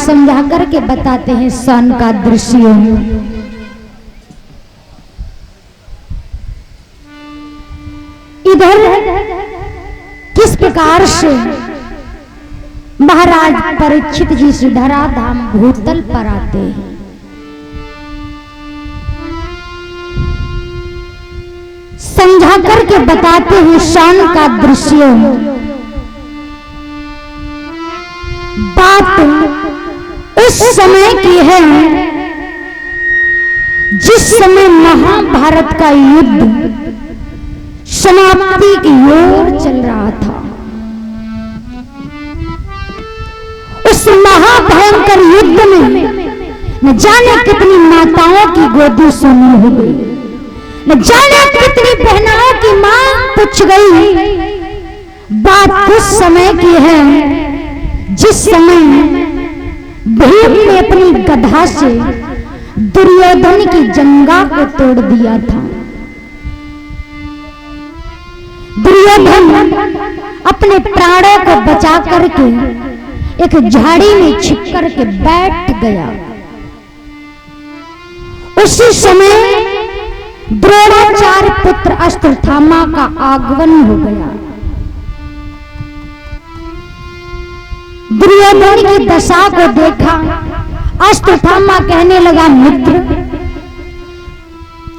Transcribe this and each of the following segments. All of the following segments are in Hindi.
समझा करके बताते हैं सन का दृश्य। इधर किस प्रकार से महाराज परीक्षित जी से धराधाम भूतल पर आते हैं। समझा करके बताते हैं शान का दृश्य। बात उस समय की है जिस समय महाभारत का युद्ध समाप्ति की ओर चल रहा था। उस महाभयंकर युद्ध में न जाने कितनी माताओं की गोदी सुनी हो गई, न जाने कितनी बहनाओं की मांग पूछ गई। बात उस समय की है जिस समय भीम ने अपनी गदा से दुर्योधन की जंगा को तोड़ दिया था। दुर्योधन अपने प्राणों को बचा करके एक झाड़ी में छिप करके बैठ गया। उसी समय द्रोणाचार्य पुत्र अश्वत्थामा का आगमन हो गया। दुर्योधन की दशा को देखा। अश्वत्थामा कहने लगा, मित्र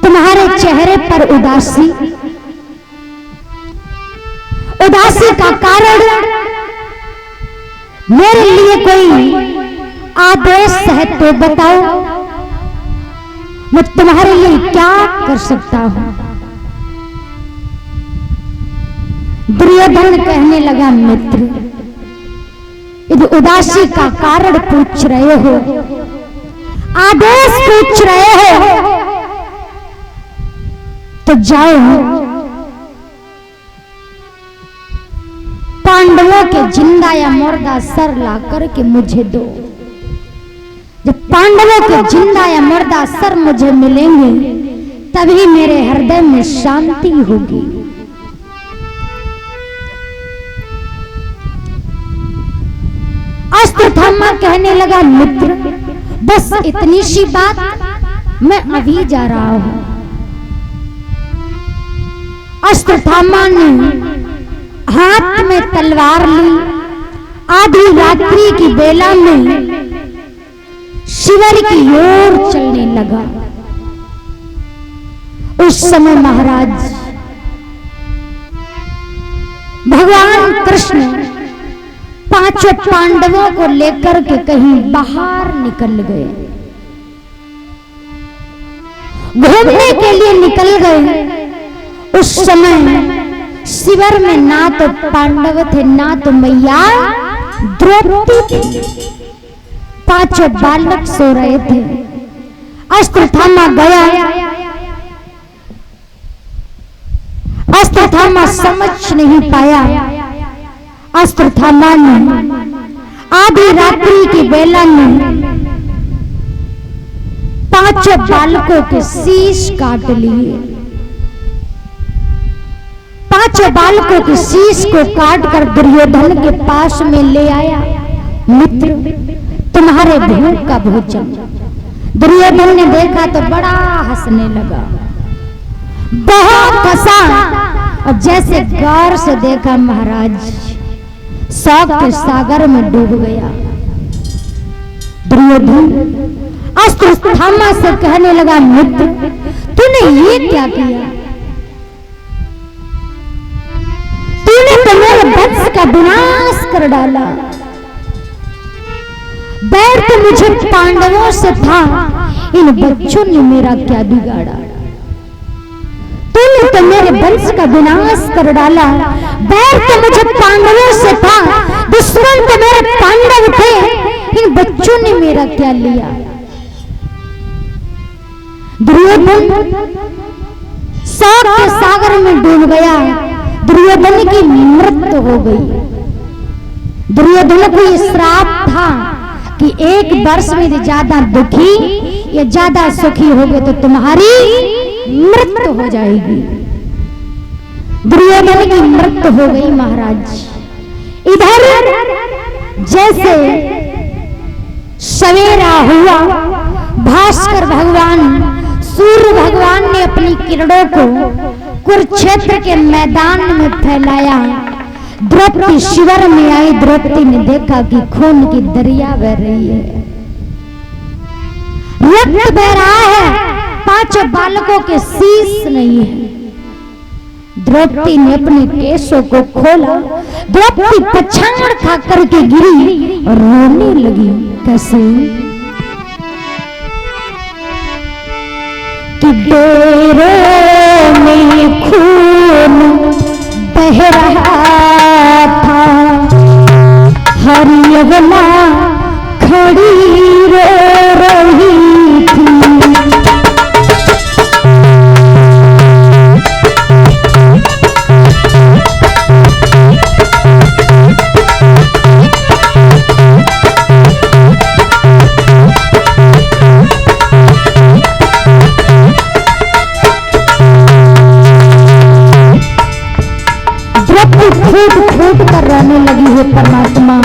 तुम्हारे चेहरे पर उदासी का कारण मेरे लिए कोई आदेश है तो बताओ, मैं तुम्हारे लिए क्या कर सकता हूं। दुर्योधन कहने लगा, मित्र यदि उदासी का कारण पूछ रहे हो, आदेश पूछ रहे हो, तो जाओ पांडवों के जिंदा या मुर्दा सर ला करके मुझे दो। जब पांडवों के जिंदा या मुर्दा सर मुझे मिलेंगे तभी मेरे हृदय में शांति होगी। अश्वत्थामा कहने लगा, मित्र बस इतनी सी बात, मैं अभी जा रहा हूं। अश्वत्थामा ने हाथ में तलवार ली। आधी रात्रि की बेला में शिविर की ओर चलने लगा। उस समय महाराज भगवान कृष्ण पांचों पांडवों को लेकर के कहीं बाहर निकल गए, घूमने के लिए निकल गए। उस समय शिविर में ना तो पांडव थे ना तो मैया द्रौपदी थी। पांचों बालक सो रहे थे। अश्वत्थामा गया। अश्वत्थामा समझ नहीं पाया। अश्वत्थामा ने आधी रात्रि की बेला में पांचों बालकों के शीश काट लिए। पांचों बालकों के शीश को काटकर दुर्योधन के पास में ले आया। मित्र तुम्हारे भूख का भोजन। दुर्योधन ने देखा तो बड़ा हंसने लगा, बहुत हंसा। और जैसे गौर से देखा महाराज शौक के सागर में डूब गया। दुर्योधन अश्वत्थामा से कहने लगा, मित्र तूने ये क्या किया? तूने तो मेरे वंश का विनाश कर डाला। बैर तो मुझे पांडवों से था, इन बच्चों ने मेरा क्या बिगाड़ा? तूने तो मेरे वंश का विनाश कर डाला। बैर तो मुझे पांडवों से था, दुश्मन तो मेरे पांडव थे, इन बच्चों ने मेरा क्या लिया? दुर्योधन शौक के सागर में डूब गया। दुर्योधन की मृत्यु हो गई। दुर्योधन को यह श्राप था कि एक वर्ष में ज्यादा दुखी या ज्यादा सुखी होगे तो तुम्हारी मृत्यु हो जाएगी। दुर्योधन की मृत्यु हो गई महाराज। इधर जैसे सवेरा हुआ, भास्कर भगवान सूर्य भगवान ने अपनी किरणों को कुरुक्षेत्र के मैदान में फैलाया। द्रौपदी शिविर में आई। द्रौपदी ने देखा कि खून की दरिया बह रही है, रक्त बह रहा है, पांचों बालकों के शीश नहीं है। द्रौपदी ने अपने केशों को खोला। द्रौपदी पछाड़ खा करके गिरी और रोने लगी। कैसे कि डेरे में खून बह रहा था, हरी अबला खड़ी रो रही थी। फूट फूट कर रहने लगी है परमात्मा।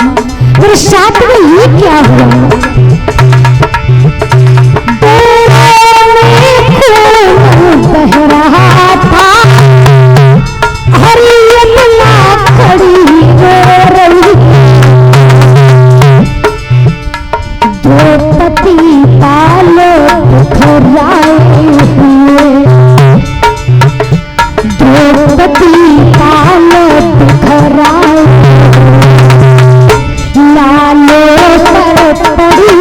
फिर साथ में ये क्या हुआ? खून बह रहा था, हरी अबला खड़ी रो रही। द्रौपदी पालो बिखराए हुए, द्रौपदी पालो बिखराए, लालो पर पड़ी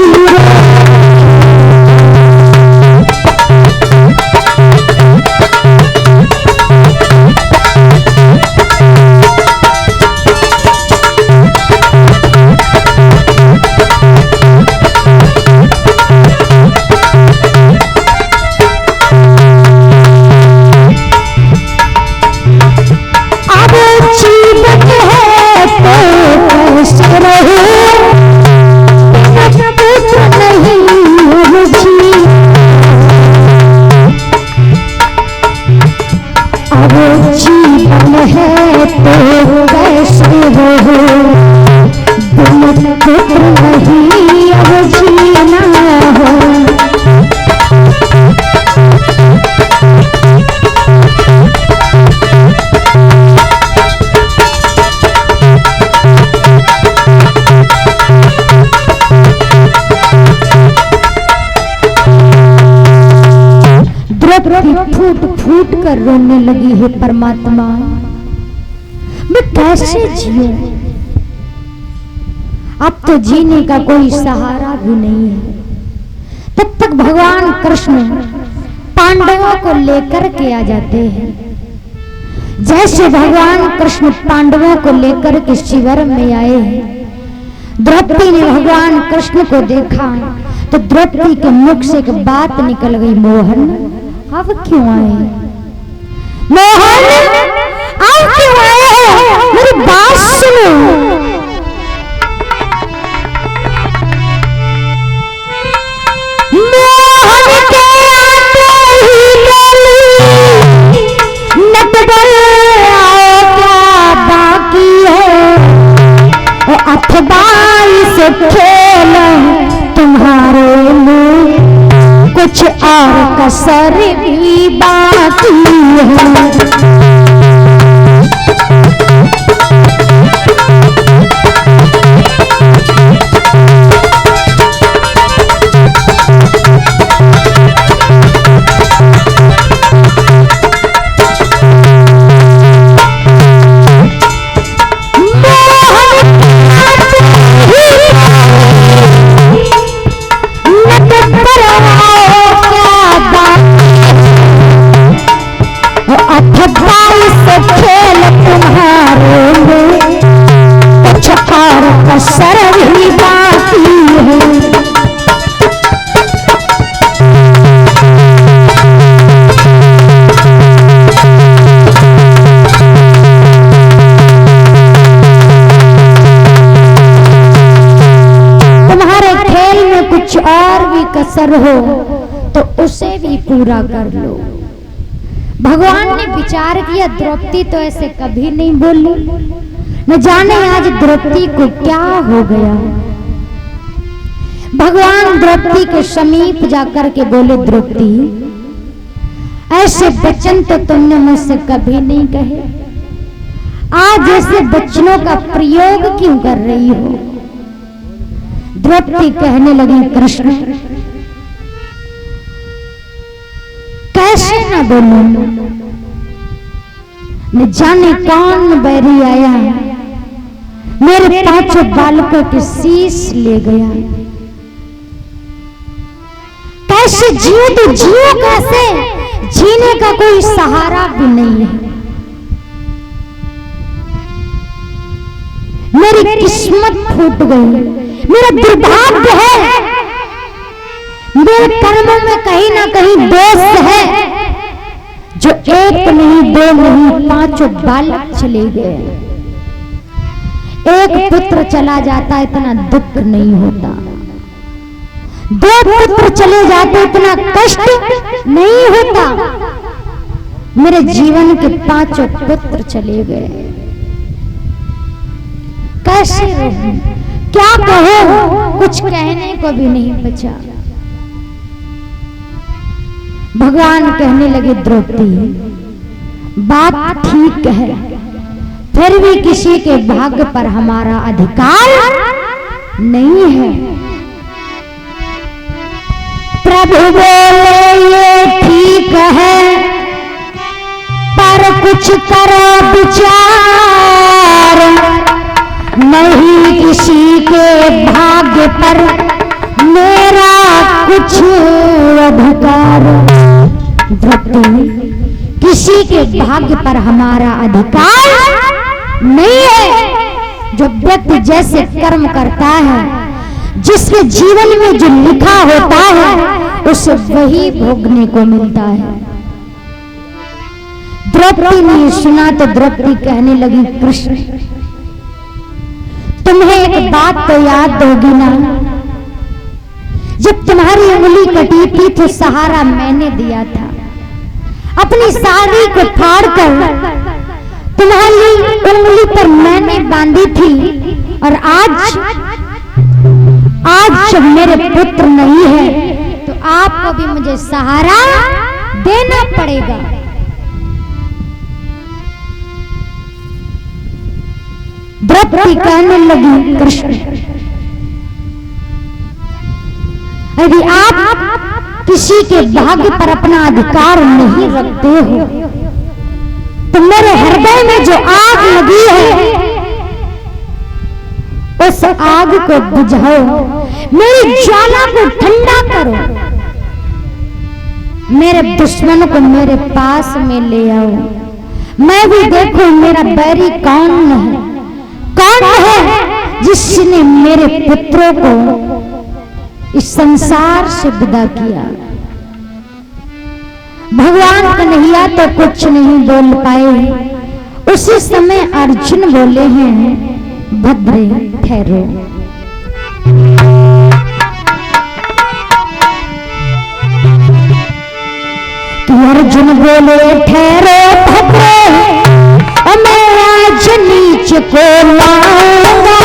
फूट फूट कर रोने लगी है परमात्मा। मैं कैसे जीऊं? अब तो जीने का कोई सहारा भी नहीं है। तब तक भगवान कृष्ण पांडवों को लेकर के आ जाते हैं। जैसे भगवान कृष्ण पांडवों को लेकर के शिविर में आए हैं, द्रौपदी ने भगवान कृष्ण को देखा तो द्रौपदी के मुख से एक बात निकल गई, मोहन अब क्यों आए? मोहन अब क्यों आए? मेरी बात सुनो। मोहन के आते ही बोली, नटबल आओ क्या बाकी है, अथवा इस खेल तुम्हारे में कुछ और कसर भी बाकी है। कसर हो तो उसे भी पूरा कर लो। भगवान ने विचार किया, द्रौपदी तो ऐसे कभी नहीं बोली, न जाने आज द्रौपदी को क्या हो गया। भगवान द्रौपदी के समीप जाकर के बोले, द्रौपदी ऐसे वचन तो तुमने मुझसे कभी नहीं कहे, आज ऐसे वचनों का प्रयोग क्यों कर रही हो? द्रौपदी कहने लगी, कृष्ण कैसे न बोलूं, न जाने कौन बैरी आया, मेरे 5 बालकों के शीश ले गया। कैसे जियो तो जियो कैसे, जीने का कोई सहारा भी नहीं है। मेरी किस्मत फूट गई, मेरा दुर्भाग्य है, मेरे कर्मों में कहीं ना कहीं दोष है, जो 1 नहीं 2 नहीं 5 बालक चले गए। एक पुत्र चला जाता इतना दुख नहीं होता, 2 पुत्र चले जाते इतना कष्ट नहीं होता, मेरे जीवन के 5 पुत्र चले गए। कैसे रहूं, क्या कहो, कुछ कहने को भी नहीं बचा। भगवान कहने लगे, द्रौपदी बात ठीक है, फिर भी किसी के भाग्य पर हमारा अधिकार नहीं है। प्रभु बोले, ये ठीक है, पर कुछ करो विचार, नहीं किसी के भाग्य पर मेरा कुछ अधिकार। द्रौपदी किसी के भाग्य पर हमारा अधिकार नहीं है। जो व्यक्ति जैसे कर्म करता है, जिसके जीवन में जो लिखा होता है, उसे वही भोगने को मिलता है। द्रौपदी ने सुना तो द्रौपदी कहने लगी, कृष्ण तुम्हें एक बात तो याद होगी ना, जब तुम्हारी उंगली कटी थी तो सहारा मैंने दिया था, अपनी साड़ी को फाड़कर तुम्हारी उंगली पर मैंने बांधी थी, और आज जब मेरे पुत्र नहीं है तो आपको भी मुझे सहारा देना पड़ेगा। द्रौपदी कहने लगी, कृष्ण यदि आप किसी के भाग्य पर अपना अधिकार नहीं रखते हो, तो मेरे हृदय में जो आग लगी है उस आग को बुझाओ, मेरी ज्वाला को ठंडा करो, मेरे दुश्मन को मेरे पास में ले आओ, मैं भी देखूं मेरा बैरी कौन है, कौन है जिसने मेरे पुत्रों को इस संसार से विदा किया। भगवान कन्हैया तो कुछ नहीं बोल पाए। उसी समय अर्जुन बोले हैं, भद्रे ठहरो। कि अर्जुन बोले, ठहरो भद्रे, मैं आज नीच को लाऊंगा,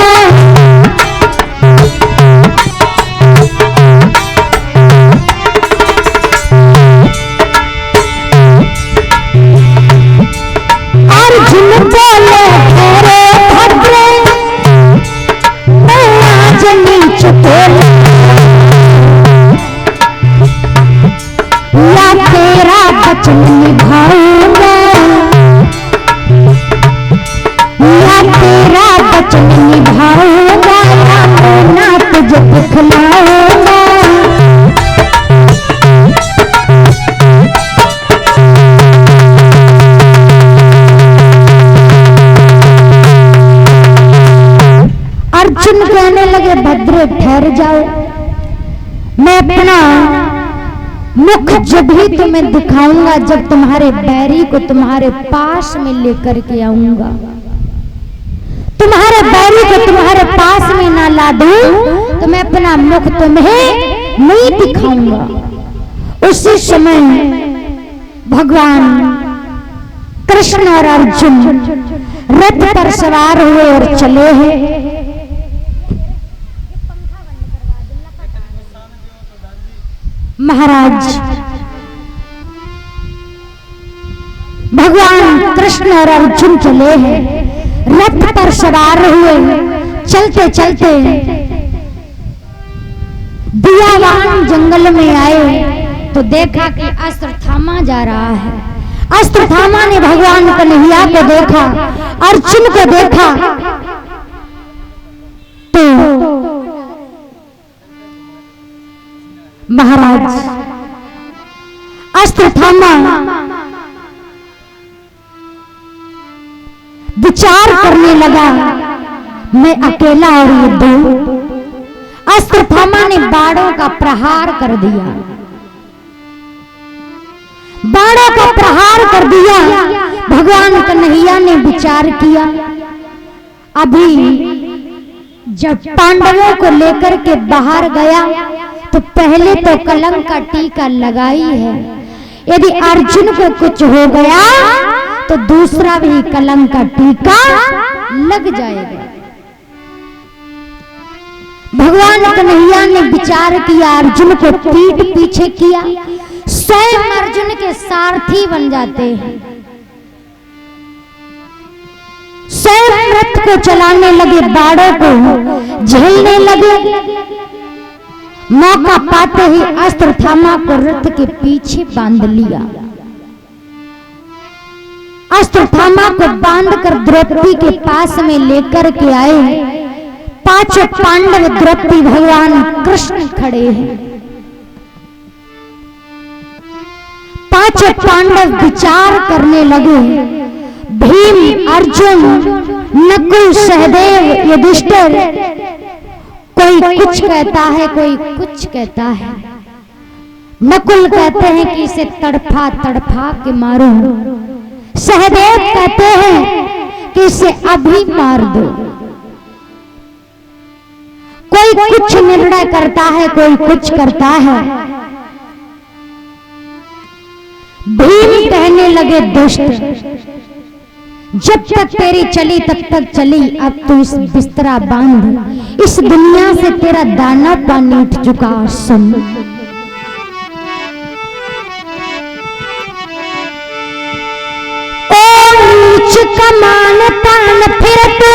अर्जुन बोले, ठहरो भद्रे, मैं आज नीच को या तेरा वचन निभाऊंगा, या तेरा वचन निभाऊंगा, या ना तुझे दिखलाऊंगा। अर्जुन कहने लगे, भद्रे ठहर जाओ, मैं अपना मुख जब भी तुम्हें दिखाऊंगा जब तुम्हारे बैरी को तुम्हारे पास में लेकर के आऊंगा। तुम्हारे बैरी को तुम्हारे पास में ना ला दूं तो मैं अपना मुख तुम्हें नहीं दिखाऊंगा। उसी समय भगवान कृष्ण और अर्जुन रथ पर सवार हुए और चले हैं। महाराज भगवान कृष्ण और अर्जुन चले हैं, रथ पर सवार हुए, चलते चलते दियावान जंगल में आए तो देखा कि अश्वत्थामा जा रहा है। अश्वत्थामा ने भगवान कन्हैया को देखा, अर्जुन को देखा तो महाराज अश्वत्थामा विचार करने लगा, मैं अकेला और ये दो। अश्वत्थामा ने बाणों का प्रहार कर दिया, बाणों का प्रहार कर दिया। भगवान कन्हैया ने विचार किया, अभी जब पांडवों को लेकर के बाहर गया तो पहले तो कलंक का टीका लगाई है, यदि अर्जुन को कुछ हो गया तो दूसरा भी कलंक का टीका लग जाएगा। भगवान कन्हैया ने विचार किया, अर्जुन को पीठ पीछे किया, स्वयं अर्जुन के सारथी बन जाते हैं, स्वयं रथ को चलाने लगे, बाणों को झेलने लगे। मौका पाते ही अश्वत्थामा को रथ के पीछे बांध लिया। अश्वत्थामा को बांधकर द्रौपदी के पास में लेकर के आए। पांचों पांडव द्रौपदी भगवान कृष्ण खड़े हैं। पांचों पांडव विचार करने लगे, भीम, अर्जुन, नकुल, सहदेव, युधिष्ठिर, कोई कुछ कहता है, कोई कुछ कहता है। नकुल कहते हैं कि इसे तड़फा तड़फा के मारो, सहदेव कहते हैं कि इसे अभी मार दो। कोई कुछ निर्णय करता है, कोई कुछ करता है। भीम कहने लगे, दुष्ट, जब तक तेरी चली तब तक चली, अब तू इस बिस्तरा बांध, इस दुनिया से तेरा दाना पानी उठ चुका। सुन, कमान तान फिर तू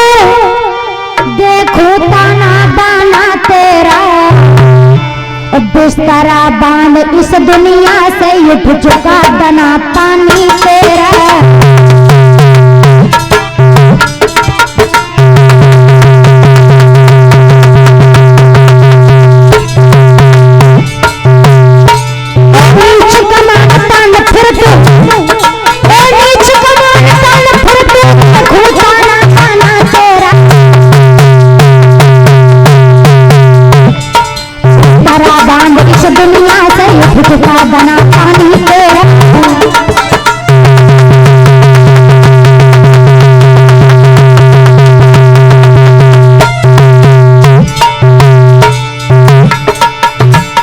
देखो ताना बाना तेरा, बिस्तरा बांध, इस दुनिया से उठ चुका दाना पानी तेरा। बना पानी तेरा।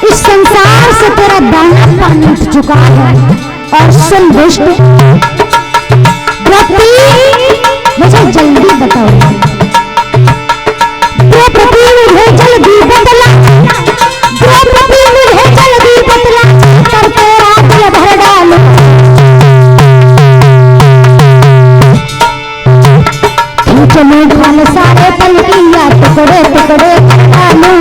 इस संसार से तेरा दाना पानी उठ चुका है। और सुन दुष्ट, द्रौपदी, मुझे जल्दी बताओ, द्रौपदी मुझे जल्दी बतला, द्रौपदी मुझे जल्दी बतला, कर तेरा दिल भर डालूं, खींच में ढाल सारे पल किया, टुकड़े टुकड़े डालूं।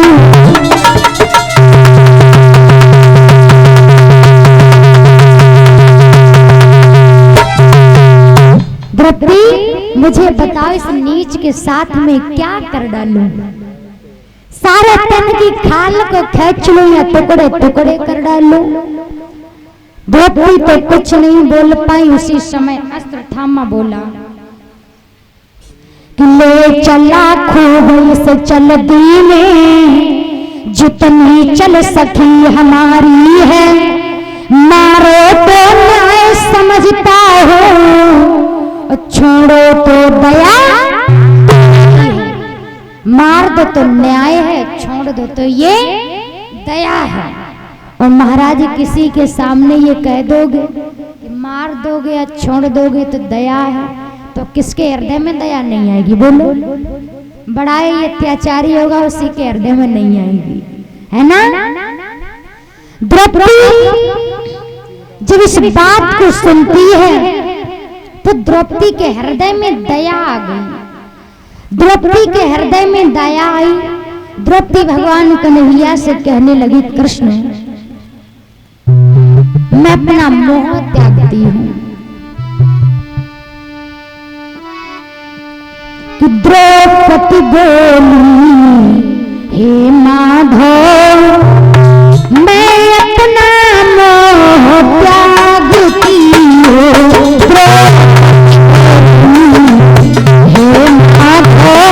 द्रौपदी मुझे बताओ, इस नीच के साथ में क्या कर डालूं? सारे तन की खाल को खींच लूं या टुकड़े टुकड़े कर डालूं? द्रौपदी तो कुछ नहीं बोल पाई। उसी समय अश्वत्थामा बोला कि ले चला खूब इस चलती में, जितनी चल सकी हमारी है, मारो तो न्याय समझता हो, छोड़ो तो दया, मार दो तो न्याय है, छोड़ दो तो ये दया है। और महाराज किसी के सामने ये कह दोगे कि मार दोगे या छोड़ दोगे तो दया है, तो किसके हृदय में दया नहीं आएगी? बोलो, बड़ा ही अत्याचारी होगा उसी के हृदय में नहीं आएगी, है ना? द्रौपदी जब इस बात को सुनती है तो द्रौपदी के हृदय में दया आ गई। द्रौपदी के हृदय में दया आई। द्रौपदी भगवान कन्हैया से कहने लगी, कृष्ण मैं अपना मोह त्यागती हूं। कि द्रौपदी बोली, हे माधव मैं अपना मोह त्यागती हूँ। हे माधव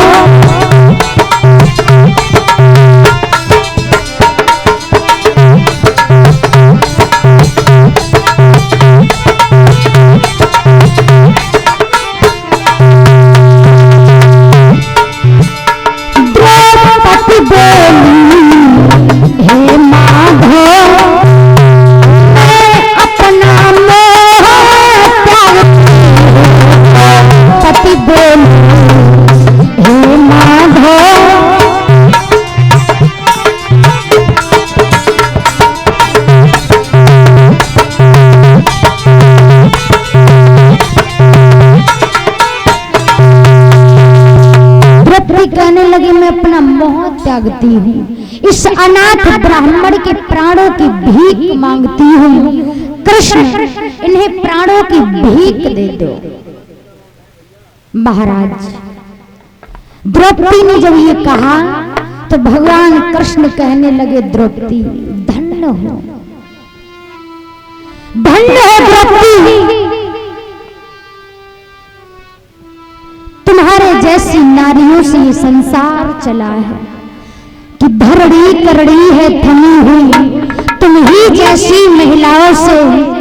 कहने लगी, मैं अपना मोह त्यागती हूँ। इस अनाथ ब्राह्मण के प्राणों की भीख मांगती हूँ। कृष्ण इन्हें प्राणों की भीख दे दो। महाराज द्रौपदी ने जब ये कहा तो भगवान कृष्ण कहने लगे, द्रौपदी धन्य हो, धन्य हो द्रौपदी, तुम्हारे जैसी नारियों से ये संसार चला है कि धरड़ी करड़ी है थमी हुई, तुम ही जैसी महिलाओं से